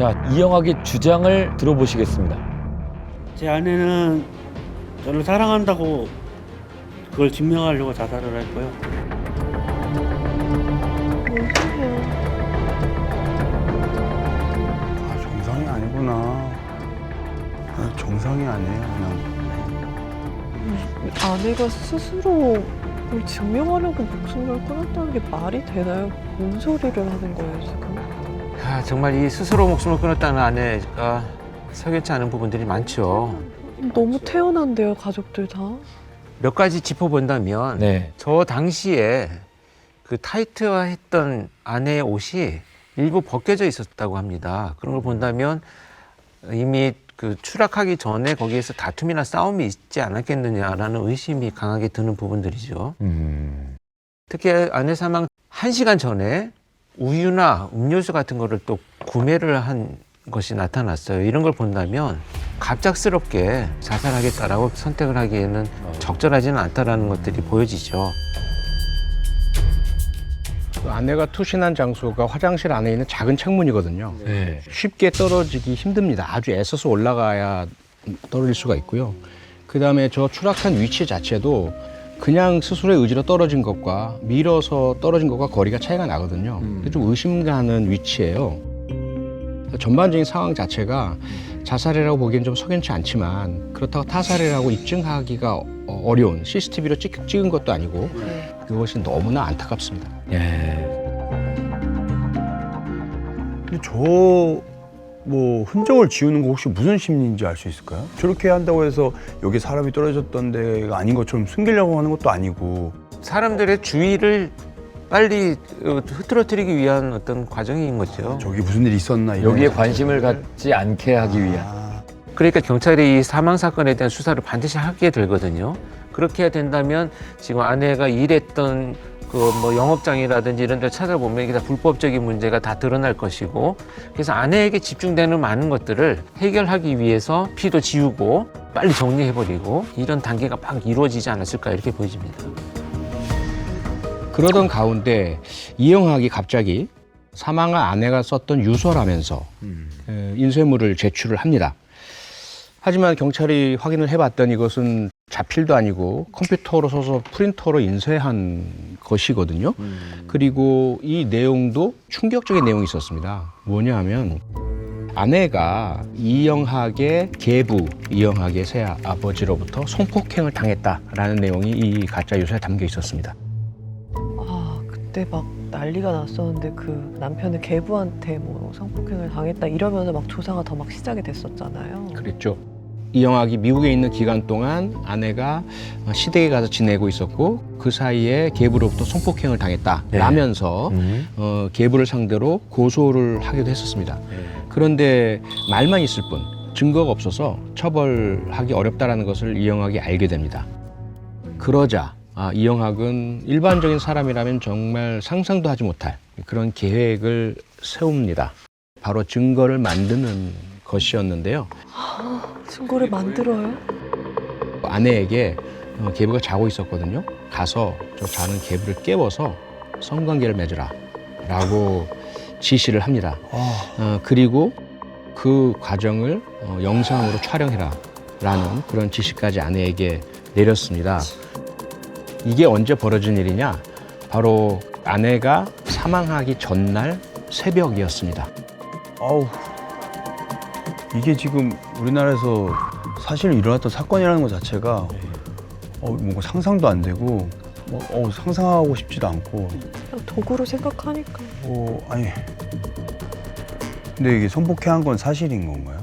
자, 이영학의 주장을 들어보시겠습니다. 제 아내는 저를 사랑한다고 그걸 증명하려고 자살을 했고요. 아, 정상이 아니구나. 아, 정상이 아니에요, 그냥. 아내가 스스로 그걸 증명하려고 목숨을 끊었다는 게 말이 되나요? 뭔 소리를 하는 거예요, 지금? 아, 정말 이 스스로 목숨을 끊었다는 아내가 석연치 않은 부분들이 많죠. 너무 태연한데요, 가족들 다? 몇 가지 짚어본다면 네. 저 당시에 그 타이트화했던 아내의 옷이 일부 벗겨져 있었다고 합니다. 그런 걸 본다면 이미 그 추락하기 전에 거기에서 다툼이나 싸움이 있지 않았겠느냐라는 의심이 강하게 드는 부분들이죠. 특히 아내 사망 1시간 전에 우유나 음료수 같은 거를 또 구매를 한 것이 나타났어요. 이런 걸 본다면 갑작스럽게 자살하겠다라고 선택을 하기에는 적절하지는 않다라는 것들이 보여지죠. 아내가 투신한 장소가 화장실 안에 있는 작은 창문이거든요. 네. 쉽게 떨어지기 힘듭니다. 아주 애써서 올라가야 떨어질 수가 있고요. 그다음에 저 추락한 위치 자체도 그냥 스스로의 의지로 떨어진 것과 밀어서 떨어진 것과 거리가 차이가 나거든요. 좀 의심 가는 위치예요. 전반적인 상황 자체가 자살이라고 보기엔 좀 석연치 않지만 그렇다고 타살이라고 입증하기가 어려운 CCTV로 찍은 것도 아니고 그것이 너무나 안타깝습니다. 예. 근데 뭐 흔적을 지우는 거 혹시 무슨 심리인지 알 수 있을까요? 저렇게 한다고 해서 여기 사람이 떨어졌던 데가 아닌 것처럼 숨기려고 하는 것도 아니고. 사람들의 주의를 빨리 흐트러뜨리기 위한 어떤 과정인 거죠. 저기 무슨 일이 있었나 이런. 여기에 관심을 갖지 않게 하기 위한. 그러니까 경찰이 이 사망 사건에 대한 수사를 반드시 하게 되거든요. 그렇게 된다면 지금 아내가 일했던 그 뭐 영업장이라든지 이런 데를 찾아보면 이게 다 불법적인 문제가 다 드러날 것이고, 그래서 아내에게 집중되는 많은 것들을 해결하기 위해서 피도 지우고 빨리 정리해버리고 이런 단계가 막 이루어지지 않았을까 이렇게 보여집니다. 그러던 가운데 이영학이 갑자기 사망한 아내가 썼던 유서라면서 인쇄물을 제출을 합니다. 하지만 경찰이 확인을 해봤더니 이것은 자필도 아니고 컴퓨터로 써서 프린터로 인쇄한 것이거든요. 그리고 이 내용도 충격적인 내용이 있었습니다. 뭐냐 하면 아내가 이영학의 계부, 이영학의 새아버지로부터 성폭행을 당했다라는 내용이 이 가짜 유서에 담겨 있었습니다. 아, 그때 막 난리가 났었는데 그 남편의 계부한테 뭐 성폭행을 당했다 이러면서 막 조사가 더 막 시작이 됐었잖아요. 그랬죠. 이영학이 미국에 있는 기간 동안 아내가 시댁에 가서 지내고 있었고 그 사이에 계부로부터 성폭행을 당했다라면서 계부를 상대로 고소를 하기도 했었습니다. 그런데 말만 있을 뿐 증거가 없어서 처벌하기 어렵다는 것을 이영학이 알게 됩니다. 그러자 이영학은 일반적인 사람이라면 정말 상상도 하지 못할 그런 계획을 세웁니다. 바로 증거를 만드는 것이었는데요. 증거를 만들어요? 아내에게 계부가 자고 있었거든요. 가서 저 자는 계부를 깨워서 성관계를 맺으라 라고 지시를 합니다. 그리고 그 과정을 영상으로 촬영해라 라는 그런 지시까지 아내에게 내렸습니다. 이게 언제 벌어진 일이냐? 바로 아내가 사망하기 전날 새벽이었습니다. 아우. 이게 지금 우리나라에서 사실 일어났던 사건이라는 것 자체가 뭔가 상상도 안 되고 상상하고 싶지도 않고. 그냥 도구로 생각하니까. 아니. 근데 이게 성폭행한 건 사실인 건가요?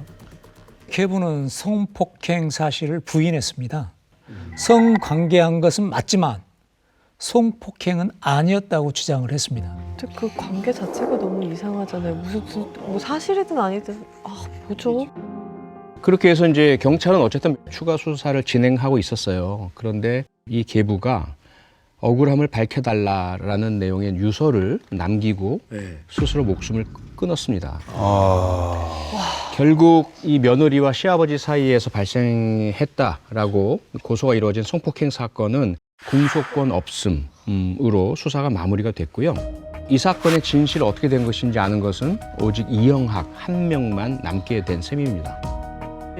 계부는 성폭행 사실을 부인했습니다. 성관계한 것은 맞지만 성폭행은 아니었다고 주장을 했습니다. 근데 그 관계 자체가 너무 이상하잖아요. 무슨 뭐 사실이든 아니든 뭐죠? 그렇게 해서 이제 경찰은 어쨌든 추가 수사를 진행하고 있었어요. 그런데 이 계부가 억울함을 밝혀달라라는 내용의 유서를 남기고 스스로 목숨을 끊었습니다. 결국 이 며느리와 시아버지 사이에서 발생했다라고 고소가 이루어진 성폭행 사건은 공소권 없음으로 수사가 마무리가 됐고요. 이 사건의 진실이 어떻게 된 것인지 아는 것은 오직 이영학 한 명만 남게 된 셈입니다.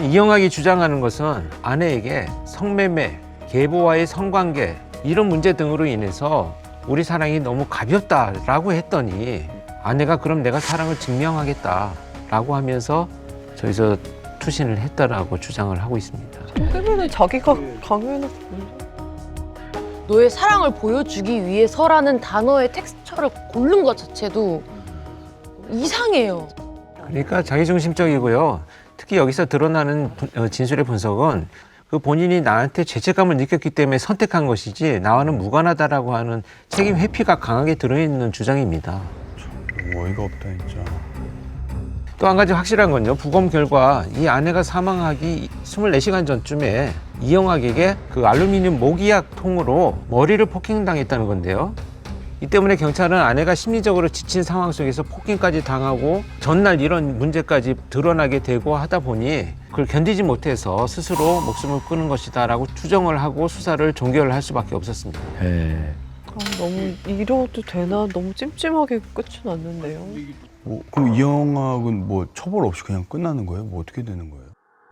이영학이 주장하는 것은 아내에게 성매매, 계보와의 성관계 이런 문제 등으로 인해서 우리 사랑이 너무 가볍다라고 했더니 아내가 그럼 내가 사랑을 증명하겠다라고 하면서 저기서 투신을 했다라고 주장을 하고 있습니다. 그러면 자기가 강요해놓고 너의 사랑을 보여주기 위해서라는 단어의 텍스처를 고른 것 자체도 이상해요. 그러니까 자기중심적이고요. 특히 여기서 드러나는 진술의 분석은 그 본인이 나한테 죄책감을 느꼈기 때문에 선택한 것이지 나와는 무관하다라고 하는 책임 회피가 강하게 들어있는 주장입니다. 어이가 없다 진짜. 또 한 가지 확실한 건요. 부검 결과 이 아내가 사망하기 24시간 전쯤에 이영학에게 그 알루미늄 모기약 통으로 머리를 폭행당했다는 건데요. 이 때문에 경찰은 아내가 심리적으로 지친 상황 속에서 폭행까지 당하고 전날 이런 문제까지 드러나게 되고 하다 보니 그걸 견디지 못해서 스스로 목숨을 끊은 것이다라고 추정을 하고 수사를 종결할 수밖에 없었습니다. 네. 너무 이러도 되나 너무 찜찜하게 끝이 났는데요. 그럼 이영학은 뭐 처벌 없이 그냥 끝나는 거예요? 뭐 어떻게 되는 거예요?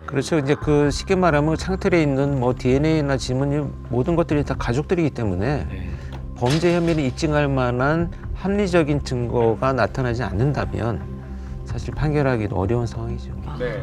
그렇죠. 이제 그 쉽게 말하면 창틀에 있는 뭐 DNA나 지문 모든 것들이 다 가족들이기 때문에 범죄 혐의를 입증할 만한 합리적인 증거가 나타나지 않는다면 사실 판결하기도 어려운 상황이죠. 네.